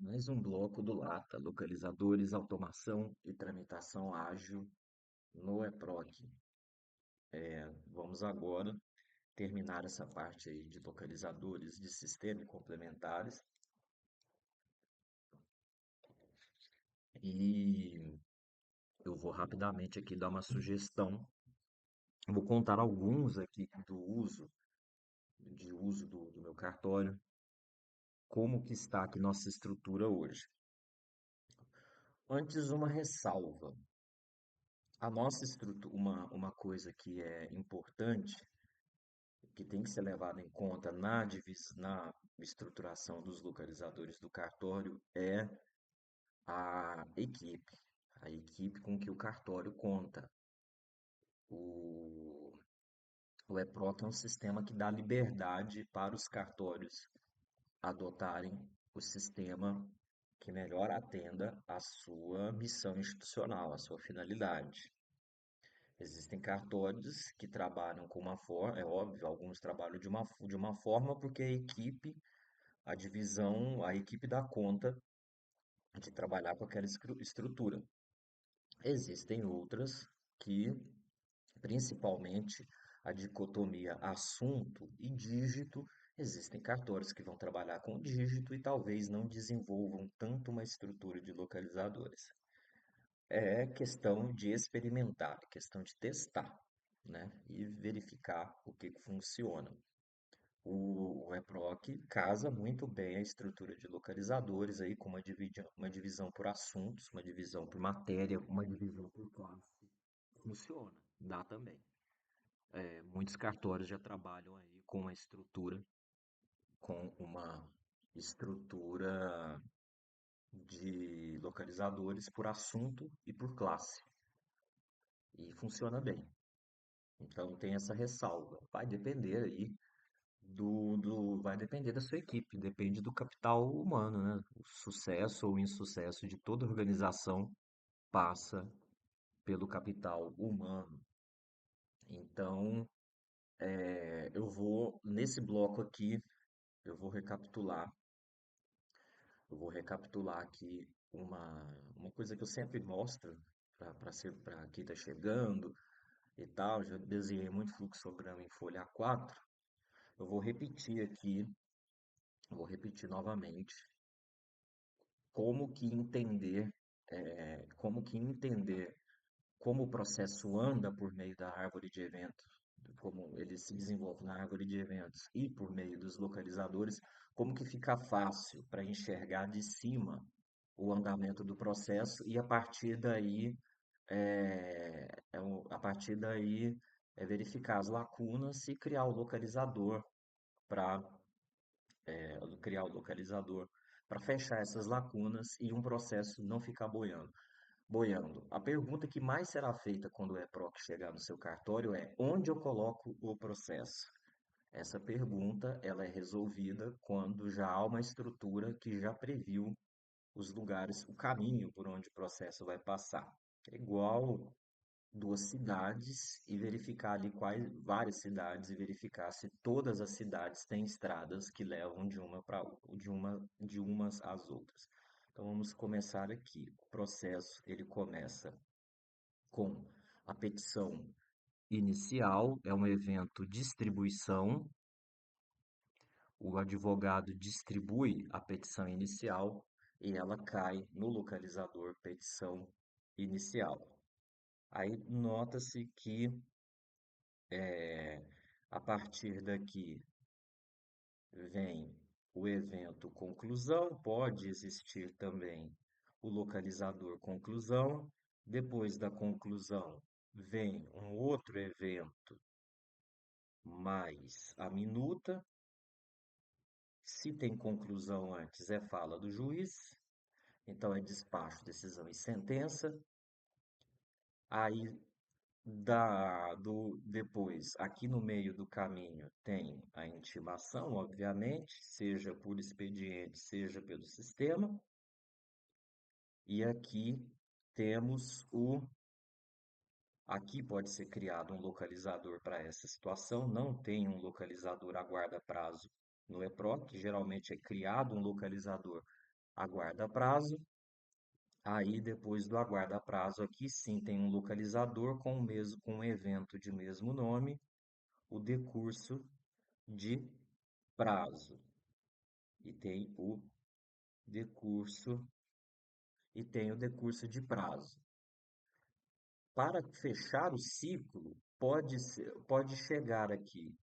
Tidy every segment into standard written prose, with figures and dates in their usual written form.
Mais um bloco do Lata, localizadores, automação e tramitação ágil no eProc. Vamos agora terminar essa parte aí de localizadores de sistema e complementares e eu vou rapidamente aqui dar uma sugestão. Vou contar alguns aqui de uso do meu cartório, como que está aqui nossa estrutura hoje. Antes, uma ressalva. A nossa estrutura, uma coisa que é importante que tem que ser levado em conta na estruturação dos localizadores do cartório é a equipe, a equipe com que o cartório conta. O, o EPROC é um sistema que dá liberdade para os cartórios adotarem o sistema que melhor atenda à sua missão institucional, à sua finalidade. Existem cartórios que trabalham com uma forma, é óbvio, alguns trabalham de uma forma porque a equipe dá conta de trabalhar com aquela estrutura. Existem outras que, principalmente a dicotomia assunto e dígito, existem cartórios que vão trabalhar com dígito e talvez não desenvolvam tanto uma estrutura de localizadores. É questão de experimentar, é questão de testar, né? E verificar o que funciona. O EPROC casa muito bem a estrutura de localizadores aí com uma divisão por assuntos, uma divisão por matéria, uma divisão por classe. Funciona, dá também. Muitos cartórios já trabalham aí com uma estrutura de localizadores por assunto e por classe. E funciona bem. Então tem essa ressalva. Vai depender da sua equipe, depende do capital humano, né? O sucesso ou insucesso de toda organização passa pelo capital humano. Então, nesse bloco aqui, eu vou recapitular, eu vou recapitular aqui uma coisa que eu sempre mostro para quem está chegando e tal. Já desenhei muito fluxograma em folha A4. Eu vou repetir aqui, vou repetir novamente como que entender, como que entender como o processo anda por meio da árvore de eventos, como ele se desenvolve na árvore de eventos e por meio dos localizadores, como que fica fácil para enxergar de cima o andamento do processo e a partir daí verificar as lacunas e para criar o localizador para fechar essas lacunas e um processo não ficar boiando. A pergunta que mais será feita quando o EPROC chegar no seu cartório é: onde eu coloco o processo? Essa pergunta ela é resolvida quando já há uma estrutura que já previu os lugares, o caminho por onde o processo vai passar. É igual duas cidades e verificar ali quais várias cidades e verificar se todas as cidades têm estradas que levam de umas às outras. Então vamos começar aqui. O processo ele começa com a petição inicial, é um evento distribuição. O advogado distribui a petição inicial e ela cai no localizador petição inicial. Aí nota-se que É, a partir daqui vem o evento conclusão, pode existir também o localizador conclusão. Depois da conclusão vem um outro evento mais a minuta. Se tem conclusão antes, é fala do juiz, então é despacho, decisão e sentença. Aí depois, aqui no meio do caminho, tem a intimação, obviamente, seja por expediente, seja pelo sistema. E aqui temos o. Aqui pode ser criado um localizador para essa situação. Não tem um localizador a guarda prazo no EPROC. Geralmente é criado um localizador aguarda prazo. Aí depois do aguarda prazo aqui sim tem um localizador com o mesmo com um evento de mesmo nome, o decurso de prazo. E tem o decurso de prazo. Para fechar o ciclo, pode chegar aqui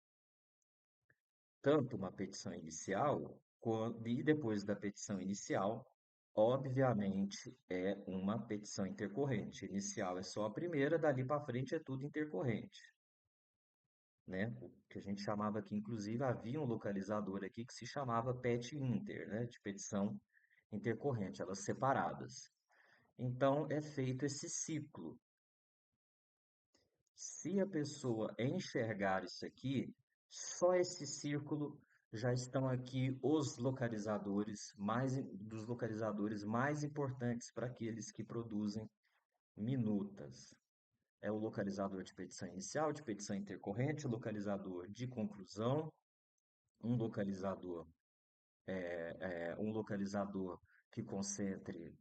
tanto uma petição inicial, e depois da petição inicial, obviamente, é uma petição intercorrente. Inicial é só a primeira, dali para frente é tudo intercorrente, né? O que a gente chamava aqui, inclusive, havia um localizador aqui que se chamava PET Inter, né? De petição intercorrente, elas separadas. Então, é feito esse ciclo. Se a pessoa enxergar isso aqui, só esse círculo já estão aqui os localizadores dos localizadores mais importantes para aqueles que produzem minutas. É o localizador de petição inicial, de petição intercorrente, o localizador de conclusão, um localizador um localizador que concentre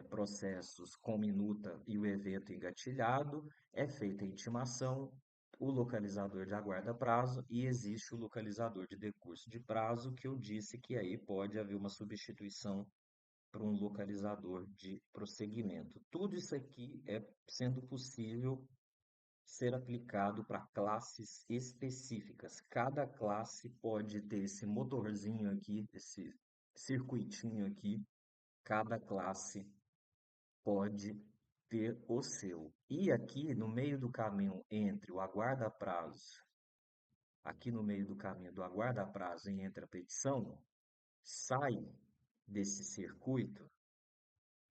processos com minuta e o evento engatilhado, é feita a intimação, o localizador de aguarda prazo e existe o localizador de decurso de prazo, que eu disse que aí pode haver uma substituição para um localizador de prosseguimento. Tudo isso aqui é sendo possível ser aplicado para classes específicas. Cada classe pode ter esse motorzinho aqui, esse circuitinho aqui. Cada classe pode ter o seu. E aqui no meio do caminho entre o aguarda prazo, aqui no meio do caminho do aguarda prazo e entre a petição, sai desse circuito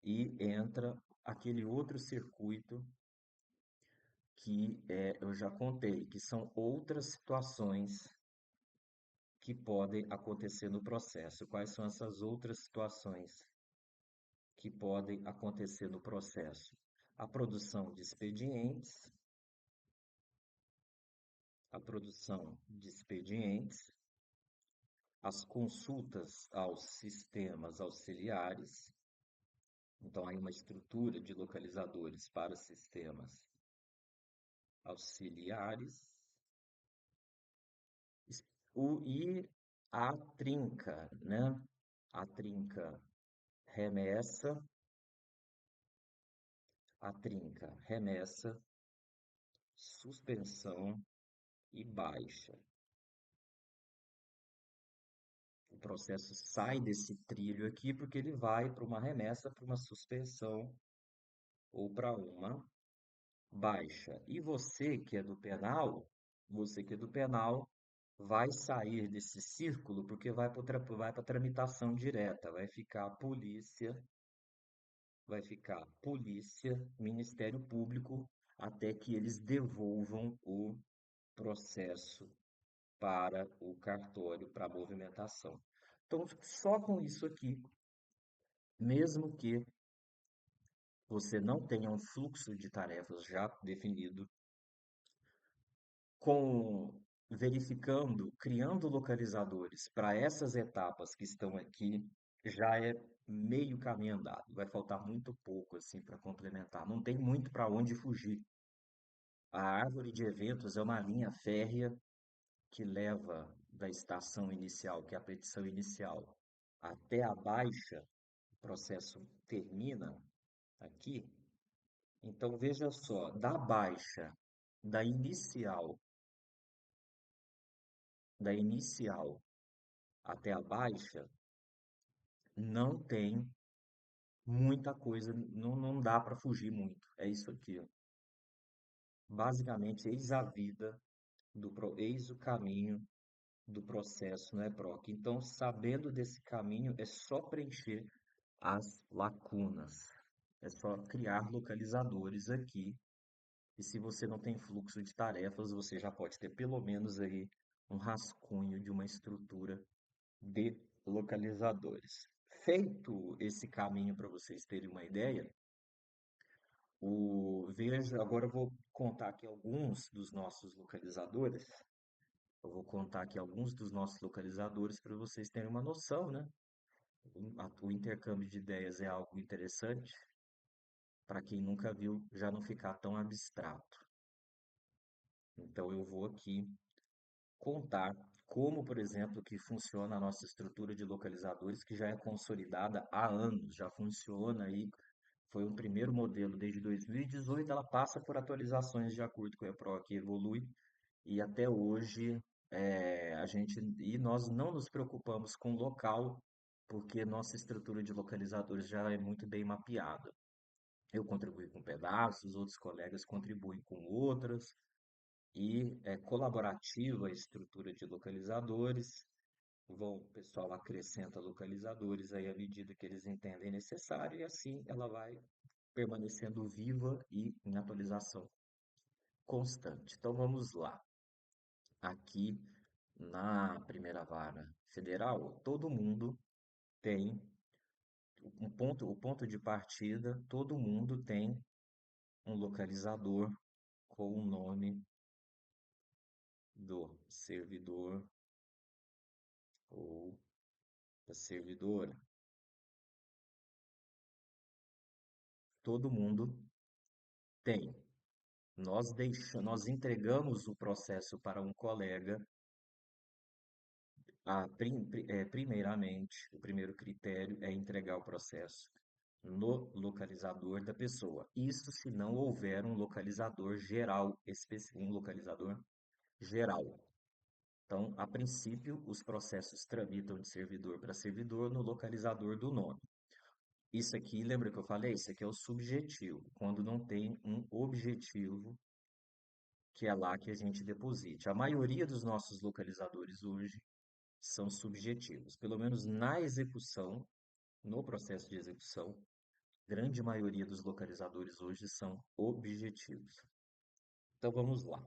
e entra aquele outro circuito que eu já contei, que são outras situações que podem acontecer no processo. Quais são essas outras situações que podem acontecer no processo? A produção de expedientes, a produção de expedientes, as consultas aos sistemas auxiliares, então aí uma estrutura de localizadores para sistemas auxiliares, e a trinca, né? A trinca remessa, a trinca remessa, suspensão e baixa. O processo sai desse trilho aqui porque ele vai para uma remessa, para uma suspensão ou para uma baixa. E você que é do penal, vai sair desse círculo porque vai para tramitação direta, vai ficar polícia, Ministério Público, até que eles devolvam o processo para o cartório para movimentação. Então, só com isso aqui, mesmo que você não tenha um fluxo de tarefas já definido, com verificando, criando localizadores para essas etapas que estão aqui, já é meio caminho andado. Vai faltar muito pouco assim para complementar. Não tem muito para onde fugir. A árvore de eventos é uma linha férrea que leva da estação inicial, que é a petição inicial, até a baixa, o processo termina aqui. Então veja só, da inicial, da inicial até a baixa, não tem muita coisa, não dá para fugir muito. É isso aqui, ó. Basicamente, eis o caminho do processo no EPROC. Então, sabendo desse caminho, é só preencher as lacunas. É só criar localizadores aqui. E se você não tem fluxo de tarefas, você já pode ter pelo menos aí um rascunho de uma estrutura de localizadores. Feito esse caminho para vocês terem uma ideia, agora eu vou contar aqui alguns dos nossos localizadores. Eu vou contar aqui alguns dos nossos localizadores para vocês terem uma noção, né? O intercâmbio de ideias é algo interessante para quem nunca viu, já não ficar tão abstrato. Então eu vou aqui contar como, por exemplo, que funciona a nossa estrutura de localizadores, que já é consolidada há anos, já funciona aí, foi um primeiro modelo desde 2018, ela passa por atualizações de acordo com a EPRO que evolui, e até hoje nós não nos preocupamos com o local, porque nossa estrutura de localizadores já é muito bem mapeada. Eu contribuí com pedaços, outros colegas contribuem com outras, e é colaborativa a estrutura de localizadores. O pessoal acrescenta localizadores aí à medida que eles entendem necessário, e assim ela vai permanecendo viva e em atualização constante. Então vamos lá. Aqui na primeira vara federal, todo mundo tem o ponto de partida, todo mundo tem um localizador com o nome do servidor ou da servidora. Todo mundo tem. Nós entregamos o processo para um colega. Primeiramente, o primeiro critério é entregar o processo no localizador da pessoa. Isso se não houver um localizador geral, um localizador geral. Então, a princípio, os processos tramitam de servidor para servidor no localizador do nome. Isso aqui, lembra que eu falei? Isso aqui é o subjetivo, quando não tem um objetivo que é lá que a gente deposite. A maioria dos nossos localizadores hoje são subjetivos, pelo menos na execução, no processo de execução, grande maioria dos localizadores hoje são objetivos. Então vamos lá.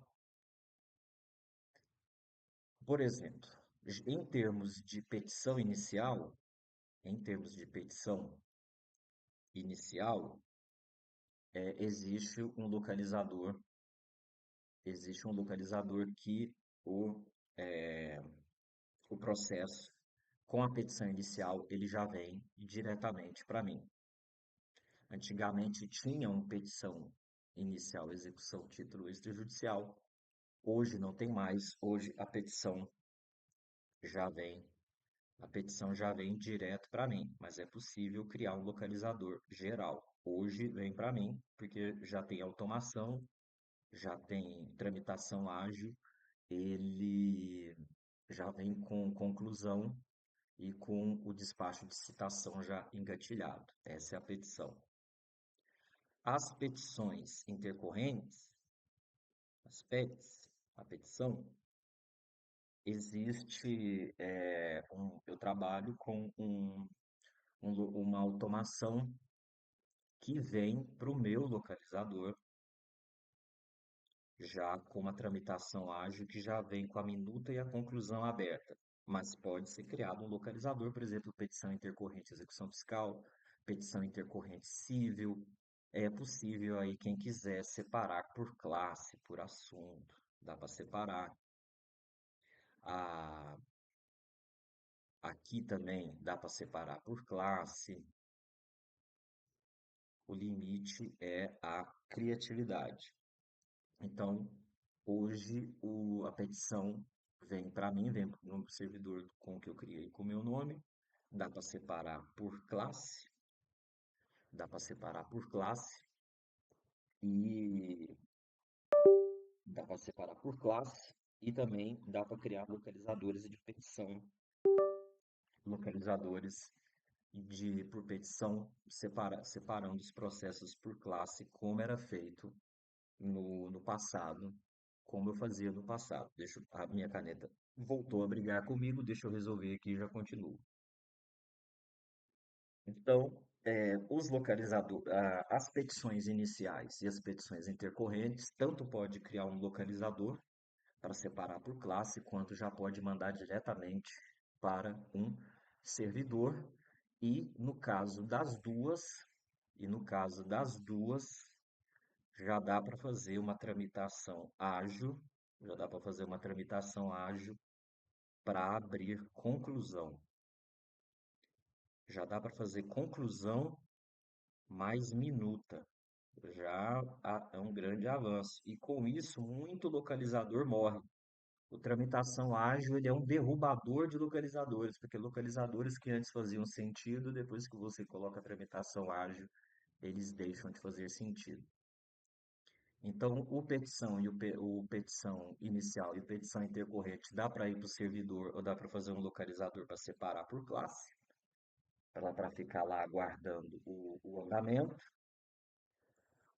Por exemplo, em termos de petição inicial, em termos de petição inicial, existe um localizador, que o, é, o processo com a petição inicial ele já vem diretamente para mim. Antigamente tinha uma petição inicial, execução, título extrajudicial. Hoje não tem mais. Hoje já vem, a petição já vem direto para mim, mas é possível criar um localizador geral. Hoje vem para mim, porque já tem automação, já tem tramitação ágil, ele já vem com conclusão e com o despacho de citação já engatilhado. Essa é a petição. As petições intercorrentes, as PETs, a petição, eu trabalho com uma automação que vem para o meu localizador, já com uma tramitação ágil que já vem com a minuta e a conclusão aberta. Mas pode ser criado um localizador, por exemplo, petição intercorrente execução fiscal, petição intercorrente civil. É possível aí, quem quiser, separar por classe, por assunto. Dá para separar. A, Aqui também dá para separar por classe. O limite é a criatividade. Então, hoje a petição vem para mim, vem no servidor com que eu criei com o meu nome. Dá para separar por classe, dá para separar por classe e dá para separar por classe e também dá para criar localizadores de petição, localizadores por petição, separando os processos por classe, como era feito no passado, como eu fazia no passado. A minha caneta voltou a brigar comigo, deixa eu resolver aqui e já continuo. Então, as petições iniciais e as petições intercorrentes, tanto pode criar um localizador para separar por classe, quanto já pode mandar diretamente para um servidor. E no caso das duas, e no caso das duas, já dá para fazer uma tramitação ágil, já dá para fazer uma tramitação ágil para abrir conclusão. já dá para fazer conclusão mais minuta. É um grande avanço. E com isso, muito localizador morre. O tramitação ágil, ele é um derrubador de localizadores, porque localizadores que antes faziam sentido, depois que você coloca a tramitação ágil, eles deixam de fazer sentido. Então, o petição inicial e o petição intercorrente dá para ir para o servidor ou dá para fazer um localizador para separar por classe, para ficar lá aguardando o andamento.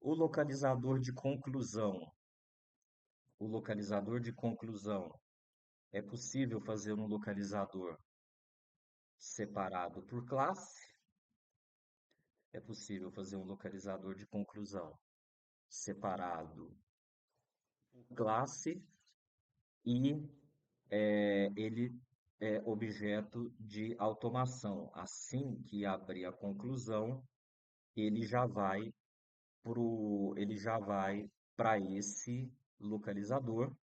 O localizador de conclusão. O localizador de conclusão. É possível fazer um localizador separado por classe. É possível fazer um localizador de conclusão separado por classe e ele é objeto de automação. Assim que abrir a conclusão, ele já vai ele já vai para esse localizador.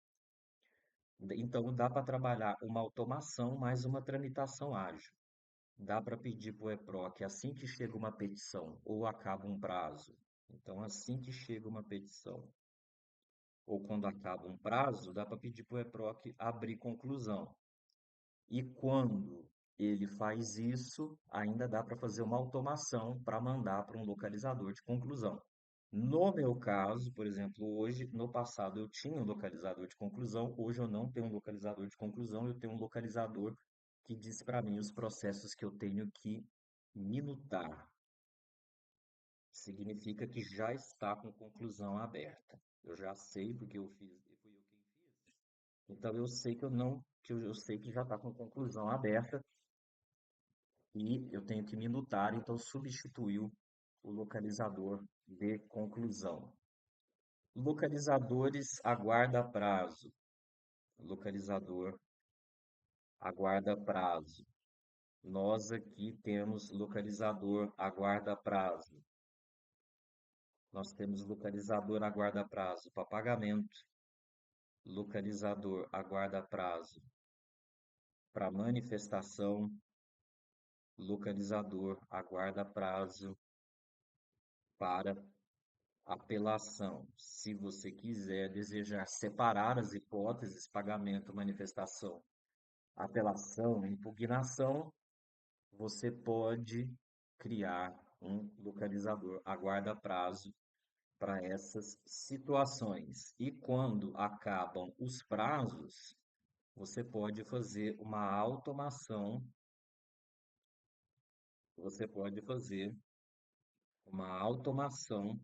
Então dá para trabalhar uma automação mais uma tramitação ágil. Dá para pedir para o EPROC assim que chega uma petição ou acaba um prazo. Então, assim que chega uma petição ou quando acaba um prazo, dá para pedir para o EPROC abrir conclusão. E quando ele faz isso, ainda dá para fazer uma automação para mandar para um localizador de conclusão. No meu caso, por exemplo, hoje, no passado eu tinha um localizador de conclusão, hoje eu não tenho um localizador de conclusão, eu tenho um localizador que diz para mim os processos que eu tenho que minutar. Significa que já está com conclusão aberta. Eu já sei porque eu fiz, e fui eu quem fiz. Então eu sei que eu não, que eu sei que já está com conclusão aberta e eu tenho que minutar, então substituiu o localizador de conclusão. Localizadores aguarda prazo. Localizador aguarda prazo. Nós aqui temos localizador aguarda prazo. Nós temos localizador aguarda prazo para pagamento. Localizador aguarda prazo para manifestação. Localizador aguarda prazo para apelação. Se você quiser desejar separar as hipóteses, pagamento, manifestação, apelação, impugnação, você pode criar um localizador aguarda prazo para essas situações. E quando acabam os prazos, você pode fazer uma automação, você pode fazer uma automação,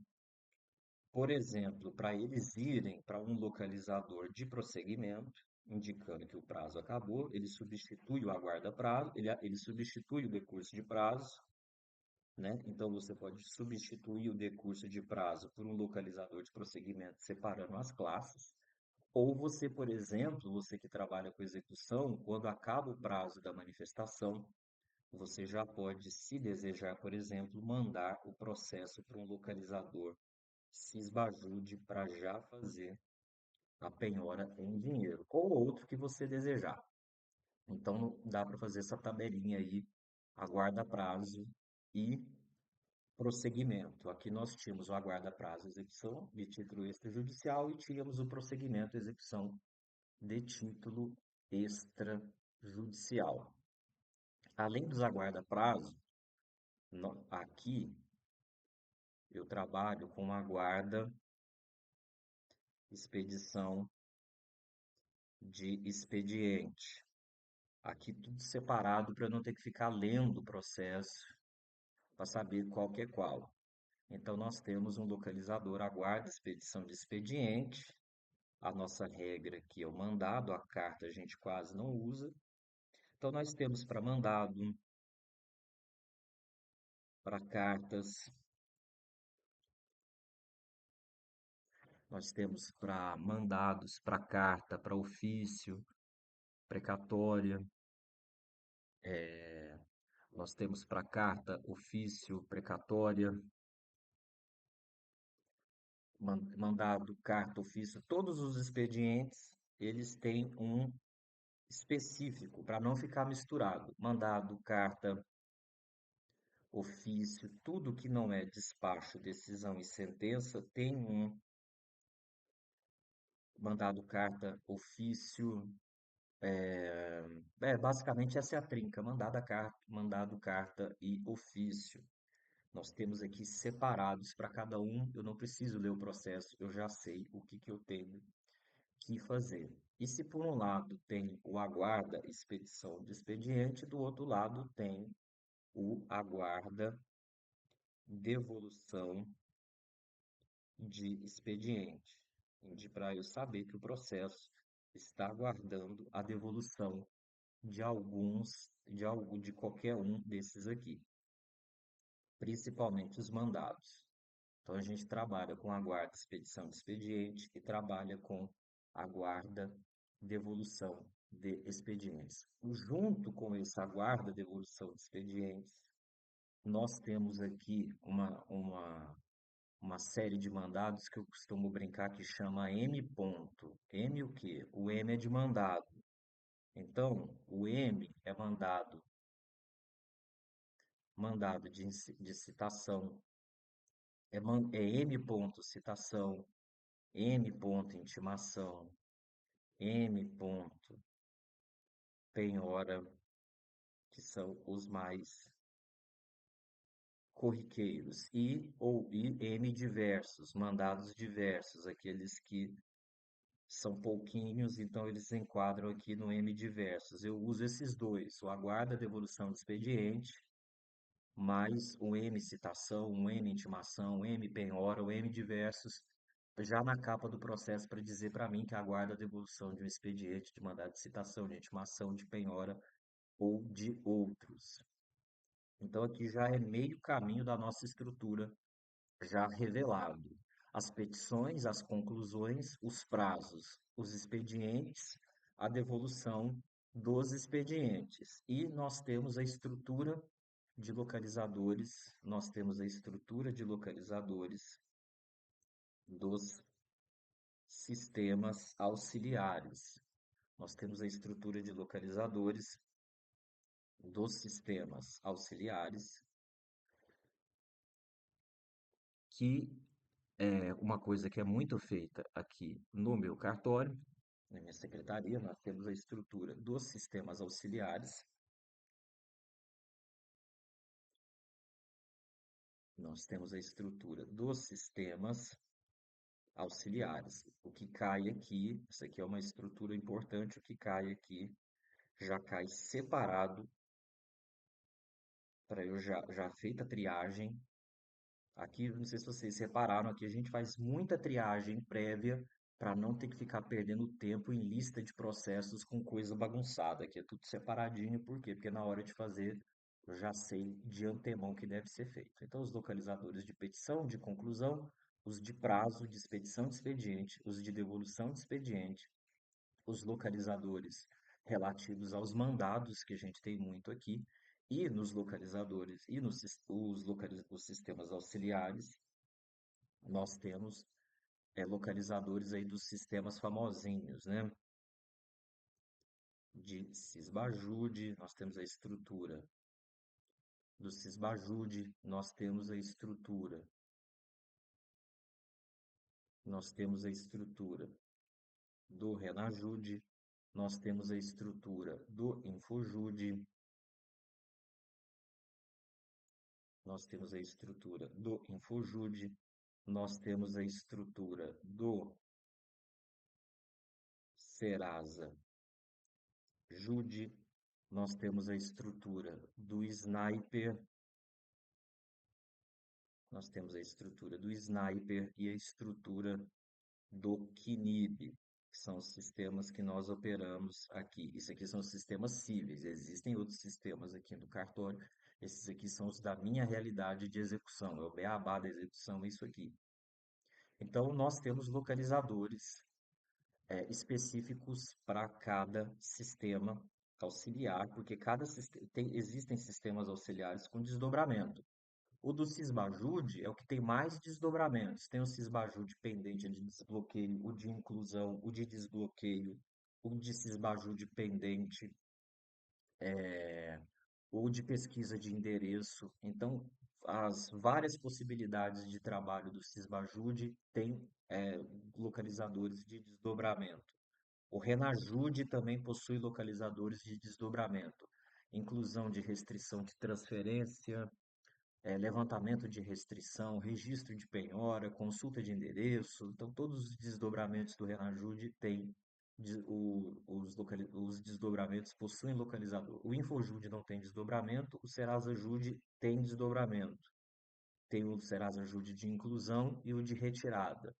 por exemplo, para eles irem para um localizador de prosseguimento, indicando que o prazo acabou, ele substitui o aguarda prazo, ele substitui o decurso de prazo, né? Então você pode substituir o decurso de prazo por um localizador de prosseguimento separando as classes, ou você, por exemplo, você que trabalha com execução, quando acaba o prazo da manifestação, você já pode, se desejar, por exemplo, mandar o processo para um localizador Sisbajude para já fazer a penhora em dinheiro, ou outro que você desejar. Então dá para fazer essa tabelinha aí, aguarda prazo e prosseguimento. Aqui nós tínhamos o aguarda prazo execução de título extrajudicial e tínhamos o prosseguimento execução de título extrajudicial. Além dos aguarda prazo, aqui eu trabalho com aguarda expedição de expediente. Aqui tudo separado para não ter que ficar lendo o processo para saber qual que é qual. Então nós temos um localizador aguarda expedição de expediente. A nossa regra aqui é o mandado, a carta a gente quase não usa. Então nós temos para mandado, para cartas, nós temos para mandados, para carta, para ofício, precatória, nós temos para carta, ofício, precatória, mandado, carta, ofício, todos os expedientes, eles têm um específico para não ficar misturado. Mandado, carta, ofício, tudo que não é despacho, decisão e sentença tem um mandado carta, ofício, basicamente essa é a trinca, mandado carta e ofício. Nós temos aqui separados para cada um, eu não preciso ler o processo, eu já sei o que que eu tenho que fazer. E se por um lado tem o aguarda expedição de expediente, do outro lado tem o aguarda devolução de expediente, para eu saber que o processo está aguardando a devolução de qualquer um desses aqui, principalmente os mandados. Então a gente trabalha com a guarda expedição de expediente e trabalha com a guarda devolução de expedientes. Junto com essa guarda devolução de expedientes, nós temos aqui uma série de mandados que eu costumo brincar que chama M ponto. M o quê? O M é de mandado. Então, o M é mandado de citação, é M ponto citação, M ponto intimação, M ponto penhora, que são os mais corriqueiros, e M diversos, mandados diversos, aqueles que são pouquinhos, então eles se enquadram aqui no M diversos. Eu uso esses dois, o aguarda devolução de expediente, mais o M citação, o M intimação, o M penhora, o M diversos, já na capa do processo para dizer para mim que aguarda a devolução de um expediente de mandado de citação, de intimação, de penhora ou de outros. Então aqui já é meio caminho da nossa estrutura já revelado. As petições, as conclusões, os prazos, os expedientes, a devolução dos expedientes. E nós temos a estrutura de localizadores, nós temos a estrutura de localizadores dos sistemas auxiliares. Nós temos a estrutura de localizadores dos sistemas auxiliares, que é uma coisa que é muito feita aqui no meu cartório, na minha secretaria, nós temos a estrutura dos sistemas auxiliares, nós temos a estrutura dos sistemas auxiliares. O que cai aqui, isso aqui é uma estrutura importante, o que cai aqui já cai separado, para eu já feita a triagem. Aqui, não sei se vocês repararam, aqui a gente faz muita triagem prévia para não ter que ficar perdendo tempo em lista de processos com coisa bagunçada. Aqui é tudo separadinho, por quê? Porque na hora de fazer eu já sei de antemão o que deve ser feito. Então, os localizadores de petição, de conclusão, os de prazo, de expedição de expediente, os de devolução de expediente, os localizadores relativos aos mandados, que a gente tem muito aqui, e nos localizadores e os sistemas auxiliares, nós temos localizadores aí dos sistemas famosinhos, né? De Sysbajude, nós temos a estrutura do Sysbajude, nós temos a estrutura do Renajude, nós temos a estrutura do Infojude, nós temos a estrutura do Infojude, nós temos a estrutura do Serasa Jude, nós temos a estrutura do Sniper, nós temos a estrutura do Sniper e a estrutura do Kinib, que são os sistemas que nós operamos aqui. Isso aqui são os sistemas cíveis, existem outros sistemas aqui no cartório, esses aqui são os da minha realidade de execução, é o beabá da execução, é isso aqui. Então, nós temos localizadores específicos para cada sistema auxiliar, porque existem sistemas auxiliares com desdobramento. O do Sysbajude é o que tem mais desdobramentos. Tem o Sysbajude pendente de desbloqueio, o de inclusão, o de desbloqueio, o de Sysbajude pendente ou de pesquisa de endereço. Então, as várias possibilidades de trabalho do Sysbajude têm localizadores de desdobramento. O Renajude também possui localizadores de desdobramento, inclusão de restrição de transferência, levantamento de restrição, registro de penhora, consulta de endereço. Então, todos os desdobramentos do Renajude têm os desdobramentos possuem localizador. O Infojude não tem desdobramento, o Serasa Jude tem desdobramento. Tem o Serasa Jude de inclusão e o de retirada.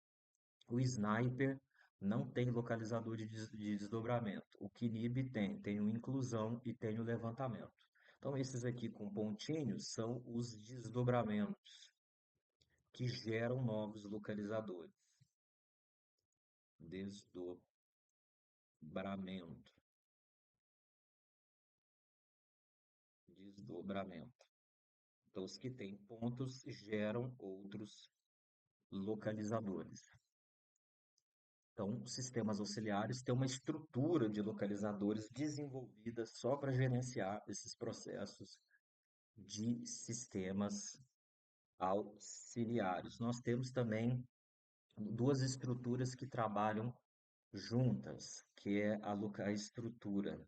O Sniper não tem localizador de desdobramento. O Kinib tem o inclusão e tem o levantamento. Então, esses aqui com pontinhos são os desdobramentos que geram novos localizadores. Desdobramento, desdobramento. Então, os que têm pontos geram outros localizadores. Então, os sistemas auxiliares têm uma estrutura de localizadores desenvolvida só para gerenciar esses processos de sistemas auxiliares. Nós temos também duas estruturas que trabalham juntas, que é a estrutura,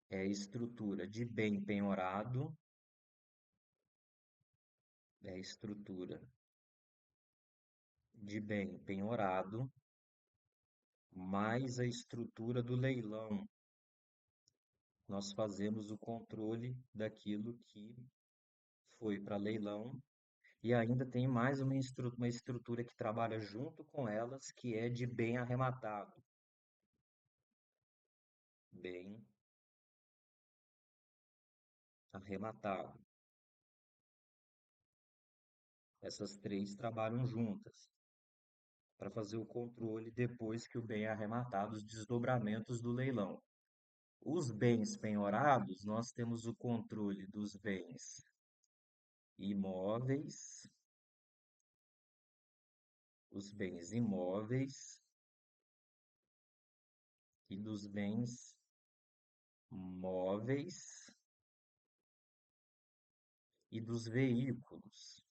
é a estrutura de bem penhorado, é a estrutura de bem penhorado, mais a estrutura do leilão. Nós fazemos o controle daquilo que foi para leilão e ainda tem mais uma estrutura que trabalha junto com elas, que é de bem arrematado. Bem arrematado. Essas três trabalham juntas para fazer o controle depois que o bem é arrematado, os desdobramentos do leilão. Os bens penhorados, nós temos o controle dos bens imóveis, os bens imóveis e dos bens móveis e dos veículos,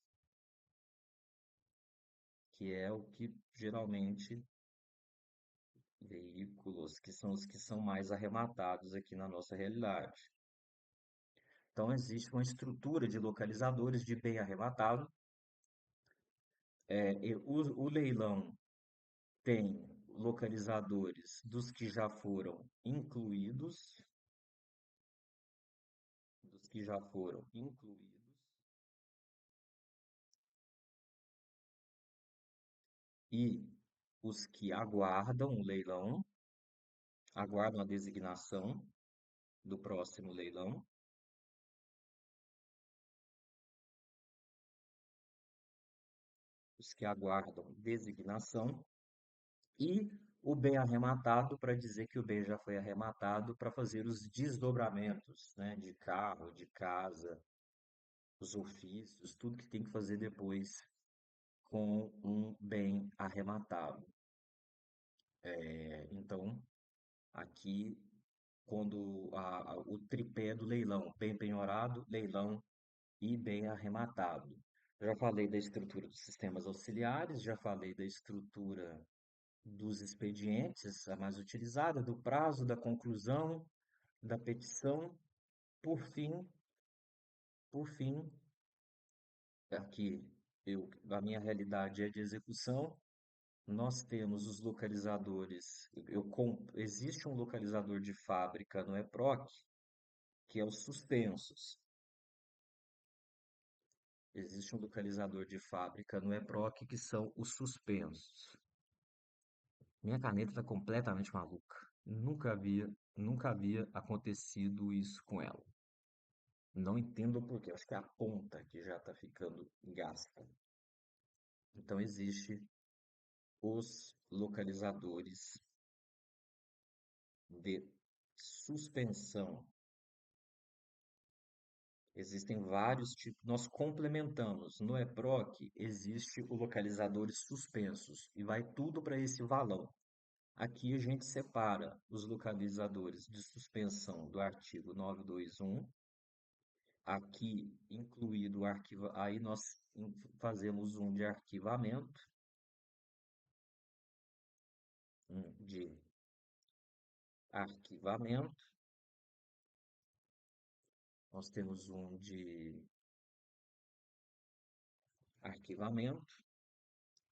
que é o que geralmente veículos, que são os que são mais arrematados aqui na nossa realidade. Então, existe uma estrutura de localizadores de bem arrematado. O leilão tem localizadores dos que já foram incluídos, dos que já foram incluídos, e os que aguardam o leilão, aguardam a designação do próximo leilão, os que aguardam designação, e o bem arrematado para dizer que o bem já foi arrematado para fazer os desdobramentos, né, de carro, de casa, os ofícios, tudo que tem que fazer depois com um bem arrematado. Então, aqui, quando o tripé do leilão, bem penhorado, leilão e bem arrematado. Já falei da estrutura dos sistemas auxiliares, já falei da estrutura dos expedientes, a mais utilizada, do prazo, da conclusão, da petição. Por fim, por fim, aqui a minha realidade é de execução. Nós temos os localizadores. Existe um localizador de fábrica no EPROC, que é os suspensos. Existe um localizador de fábrica no EPROC que são os suspensos. Minha caneta está completamente maluca. Nunca havia acontecido isso com ela. Não entendo por quê. Acho que é a ponta que já está ficando gasta. Então, existe os localizadores de suspensão. Existem vários tipos. Nós complementamos. No EPROC existe o localizadores suspensos e vai tudo para esse valão. Aqui a gente separa os localizadores de suspensão do artigo 921, aqui incluído o arquivo, aí nós fazemos um de arquivamento, de arquivamento, nós temos um de arquivamento,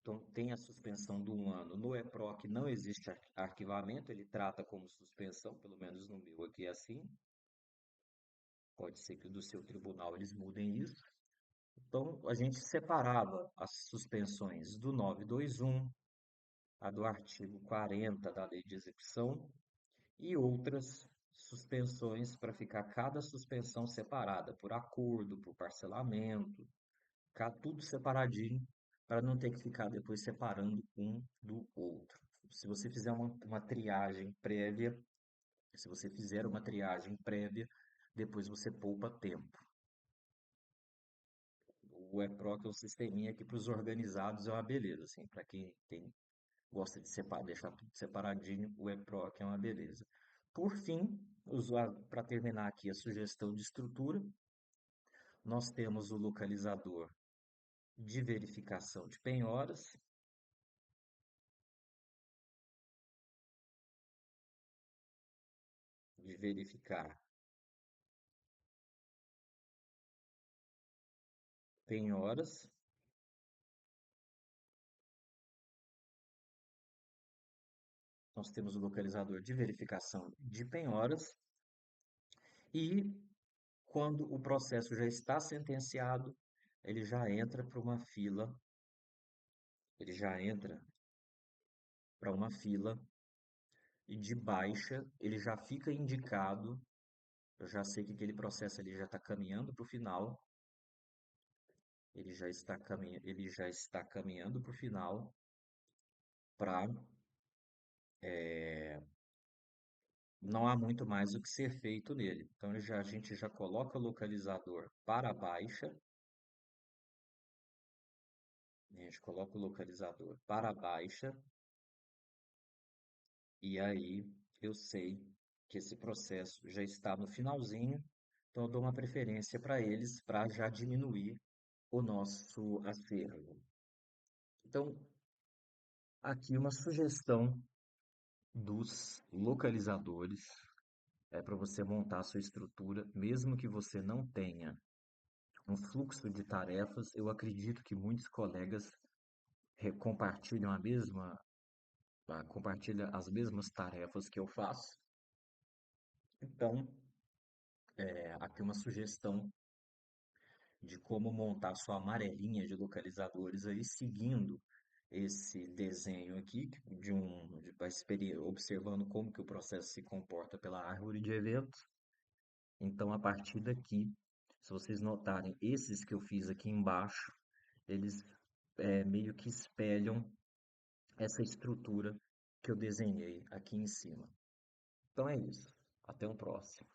então tem a suspensão de um ano. No EPROC não existe arquivamento, ele trata como suspensão, pelo menos no meu aqui é assim. Pode ser que do seu tribunal eles mudem isso. Então, a gente separava as suspensões do 921, a do artigo 40 da Lei de Execução e outras suspensões para ficar cada suspensão separada por acordo, por parcelamento, ficar tudo separadinho para não ter que ficar depois separando um do outro. Se você fizer uma triagem prévia, se você fizer uma triagem prévia, depois você poupa tempo. O eProc é um sisteminha que para os organizados é uma beleza, assim, para quem gosta de deixar tudo separadinho, o eProc é uma beleza. Por fim, para terminar aqui a sugestão de estrutura, nós temos o localizador de verificação de penhoras, de verificar penhoras, nós temos o localizador de verificação de penhoras e quando o processo já está sentenciado, ele já entra para uma fila, ele já entra para uma fila e de baixa ele já fica indicado, eu já sei que aquele processo ali já está caminhando para o final, ele já está caminhando para o final para não há muito mais o que ser feito nele. Então a gente já coloca o localizador para a baixa, a gente coloca o localizador para a baixa e aí eu sei que esse processo já está no finalzinho, então eu dou uma preferência para eles para já diminuir o nosso acervo. Então, aqui uma sugestão dos localizadores é para você montar a sua estrutura, mesmo que você não tenha um fluxo de tarefas, eu acredito que muitos colegas compartilham compartilham as mesmas tarefas que eu faço. Então, aqui uma sugestão de como montar sua amarelinha de localizadores aí, seguindo esse desenho aqui, observando como que o processo se comporta pela árvore de eventos. Então, a partir daqui, se vocês notarem, esses que eu fiz aqui embaixo, eles meio que espelham essa estrutura que eu desenhei aqui em cima. Então é isso. Até o próximo.